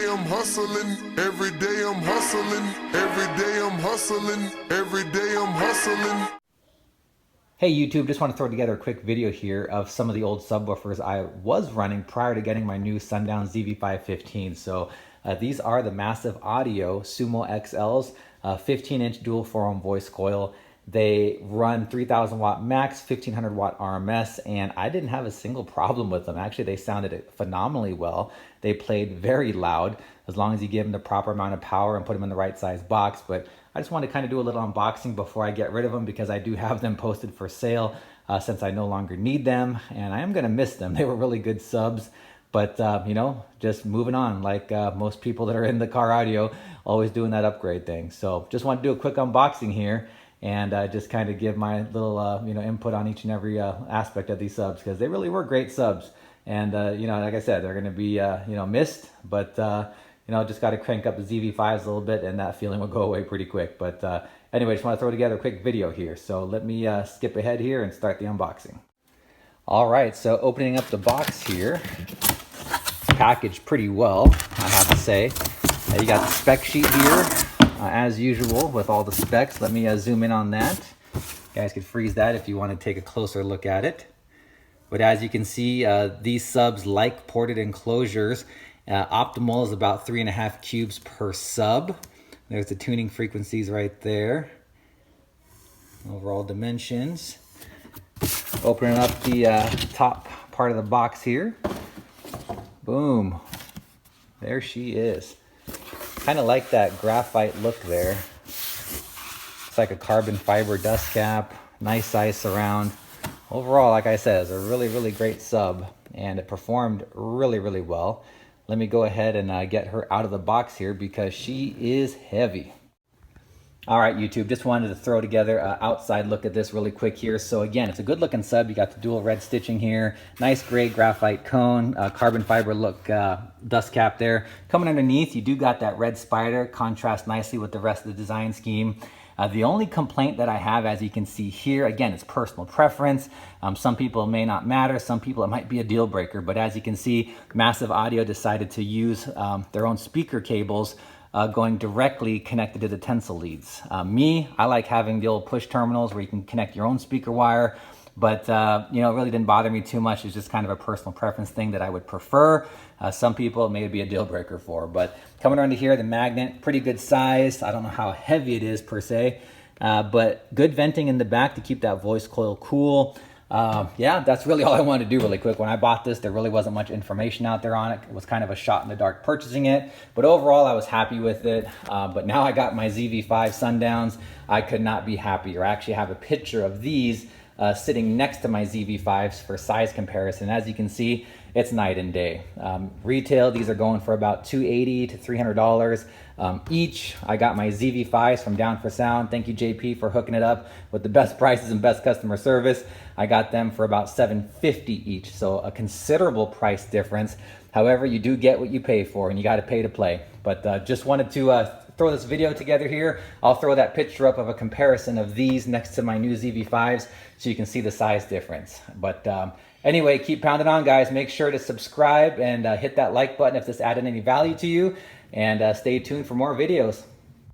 I'm hustling, every day I'm hustling, every day I'm hustling, every day I'm hustling. Hey YouTube, just want to throw together a quick video here of some of the old subwoofers I was running prior to getting my new Sundown ZV5 15. So these are the Massive Audio Summo XLs, 15-inch dual 4-ohm voice coil. They run 3000 watt max, 1500 watt RMS, and I didn't have a single problem with them. Actually, they sounded phenomenally well. They played very loud as long as you give them the proper amount of power and put them in the right size box. But I just wanted to kind of do a little unboxing before I get rid of them because I do have them posted for sale since I no longer need them, and I am going to miss them. They were really good subs. But, you know, just moving on like most people that are in the car audio, always doing that upgrade thing. So just want to do a quick unboxing here and just kind of give my little, you know, input on each and every aspect of these subs because they really were great subs. And, you know, like I said, they're going to be, you know, missed. But, you know, just got to crank up the ZV5s a little bit and that feeling will go away pretty quick. But anyway, just want to throw together a quick video here. So let me skip ahead here and start the unboxing. All right, so opening up the box here. Packaged pretty well, I have to say. You got the spec sheet here, as usual, with all the specs. Let me zoom in on that. You guys can freeze that if you want to take a closer look at it. But as you can see, these subs like ported enclosures. Optimal is about 3.5 cubes per sub. There's the tuning frequencies right there. Overall dimensions. Opening up the top part of the box here. Boom, there she is. Kind of like that graphite look there. It's like a carbon fiber dust cap, nice size surround. Overall, like I said, it's a really, really great sub and it performed really, really well. Let me go ahead and get her out of the box here because she is heavy. All right, YouTube, just wanted to throw together an outside look at this really quick here. So again, it's a good looking sub. You got the dual red stitching here, nice gray graphite cone, carbon fiber look dust cap there. Coming underneath, you do got that red spider, contrast nicely with the rest of the design scheme. The only complaint that I have, as you can see here, again, it's personal preference. Some people it may not matter. Some people it might be a deal breaker. But as you can see, Massive Audio decided to use their own speaker cables going directly connected to the tensile leads. I like having the old push terminals where you can connect your own speaker wire, but you know, it really didn't bother me too much. It's just kind of a personal preference thing that I would prefer. Some people it may be a deal breaker for, but coming around to here, the magnet, pretty good size. I don't know how heavy it is per se, but good venting in the back to keep that voice coil cool. Yeah, that's really all I wanted to do really quick. When I bought this, there really wasn't much information out there on it. It was kind of a shot in the dark purchasing it, but overall I was happy with it. But now I got my ZV5 Sundowns. I could not be happier. I actually have a picture of these sitting next to my ZV5s for size comparison. As you can see, it's night and day. Retail, these are going for about $280 to $300 each. I got my ZV5s from Down for Sound. Thank you, JP, for hooking it up with the best prices and best customer service. I got them for about $750 each, so a considerable price difference. However, you do get what you pay for, and you got to pay to play. But just wanted to throw this video together here. I'll throw that picture up of a comparison of these next to my new ZV5s so you can see the size difference. But anyway, keep pounding on, guys. Make sure to subscribe and hit that like button if this added any value to you. And stay tuned for more videos.